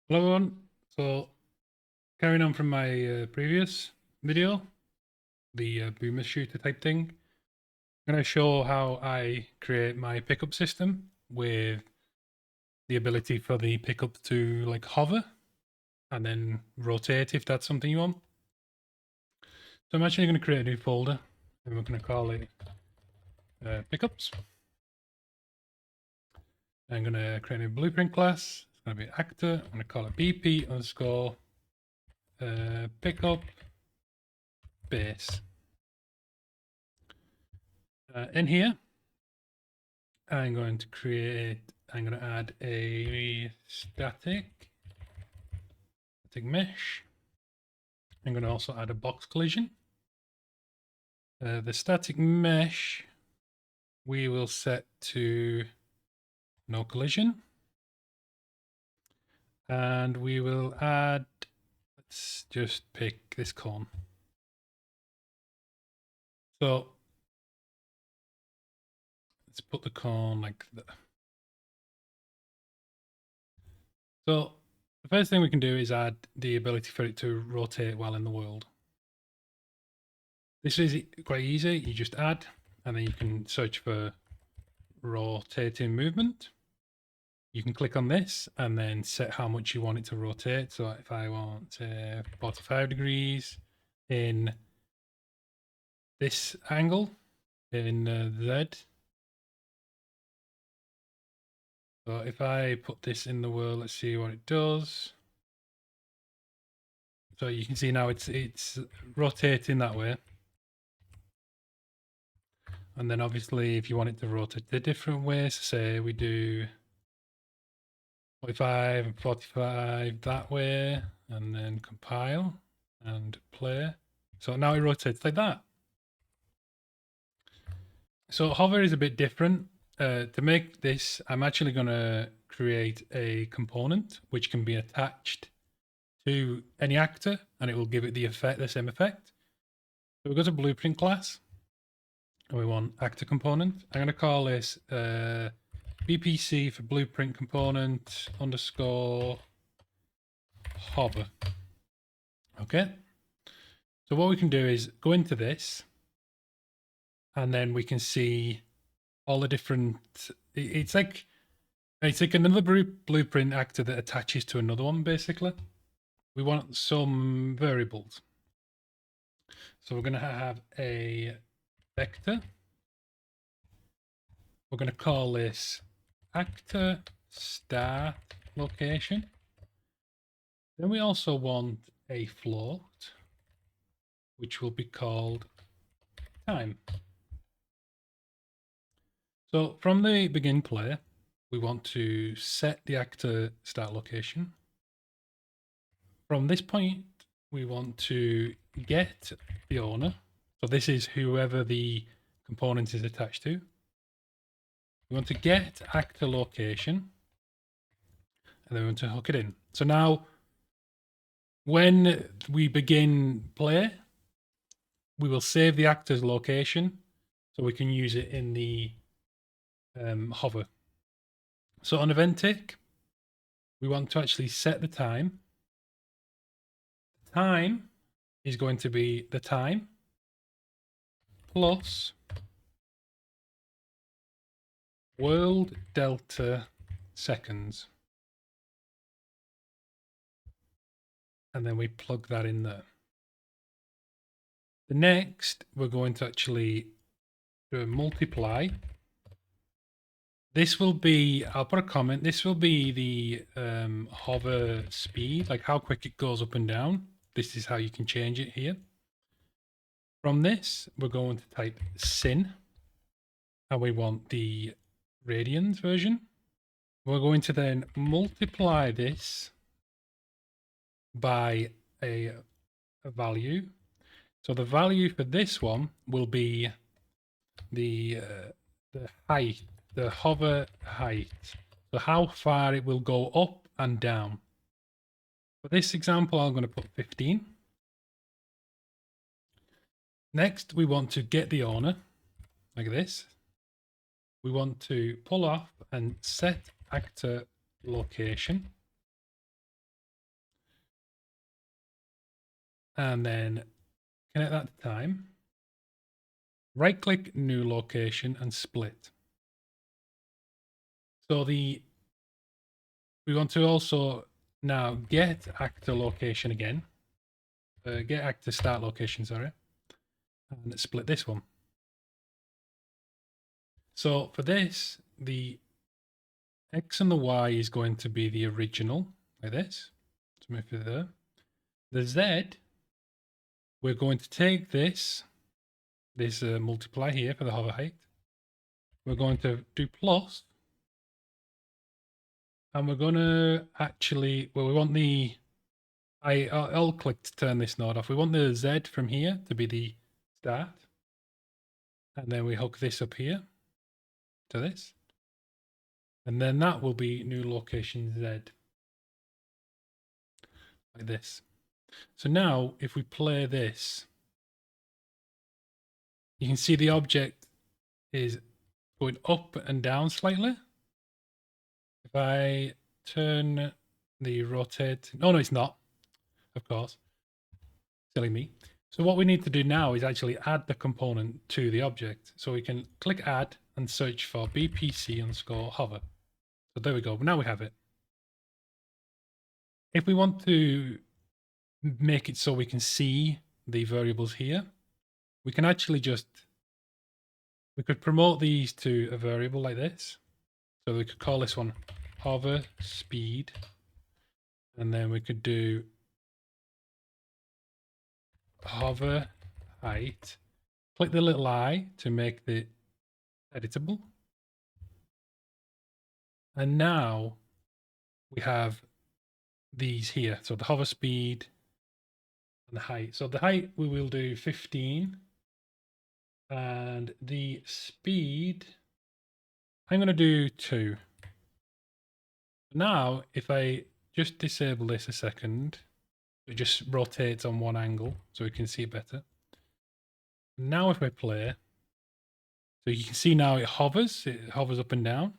Hello everyone. So carrying on from my previous video, the boomer shooter type thing, I'm going to show how I create my pickup system with the ability for the pickup to like hover and then rotate if that's something you want. So I'm actually going to create a new folder and we're going to call it pickups. I'm going to create a new blueprint class. It's going to be actor. I'm going to call it BP underscore pickup base. In here, I'm going to add a static mesh. I'm going to also add a box collision. The static mesh we will set to no collision. And we will add, let's just pick this cone. So let's put the cone like that. So the first thing we can do is add the ability for it to rotate while in the world. This is quite easy. You just add, and then you can search for rotating movement. You can click on this and then set how much you want it to rotate. So if I want 45 degrees in this angle in Z. So if I put this in the world, let's see what it does. So you can see now it's rotating that way. And then obviously if you want it to rotate a different way, so say we do 45 and 45 that way, and then compile and play. So now it rotates like that. So hover is a bit different. To make this, I'm actually going to create a component which can be attached to any actor, and it will give it the same effect. So we go to blueprint class, and we want actor component. I'm going to call this BPC for blueprint component underscore hover. Okay. So what we can do is go into this, and then we can see all the different. It's like another blueprint actor that attaches to another one. Basically, we want some variables. So we're going to have a vector. We're going to call this actor start location. Then we also want a float, which will be called time. So from the begin play, we want to set the actor start location. From this point, we want to get the owner. So this is whoever the component is attached to. We want to get actor location, and then we want to hook it in. So now, when we begin play, we will save the actor's location so we can use it in the hover. So on event tick, we want to actually set the time. The time is going to be the time plus world delta seconds. And then we plug that in there. The next, we're going to actually do a multiply. This will be, I'll put a comment, this will be the hover speed, like how quick it goes up and down. This is how you can change it here. From this, we're going to type sin, and we want the radians version. We're going to then multiply this by a value. So the value for this one will be the height, the hover height. So how far it will go up and down. For this example, I'm going to put 15. Next, we want to get the owner, like this. We want to pull off and set actor location. and then connect that to time. Right click new location and split. So we want to also now get actor location again. Get actor start location, sorry. And split this one. So for this, the X and the Y is going to be the original, like this. So move it there. The Z, we're going to take this multiply here for the hover height. We're going to do plus. And we're going to actually, well, we want the, I'll click to turn this node off. We want the Z from here to be the start. And then we hook this up here to this. And then that will be new location Z. Like this. So now if we play this, you can see the object is going up and down slightly. If I turn the rotate, no, it's not, of course, silly me. So what we need to do now is actually add the component to the object. So we can click add and search for bpc_hover. So there we go, now we have it. If we want to make it so we can see the variables here, we can actually we could promote these to a variable like this. So we could call this one hover speed, and then we could do hover height. Click the little I to make it editable. And now we have these here. So the hover speed and the height. So the height we will do 15. And the speed, I'm going to do 2. Now, if I just disable this a second, it just rotates on one angle so we can see it better. Now if I play, so you can see now it hovers up and down.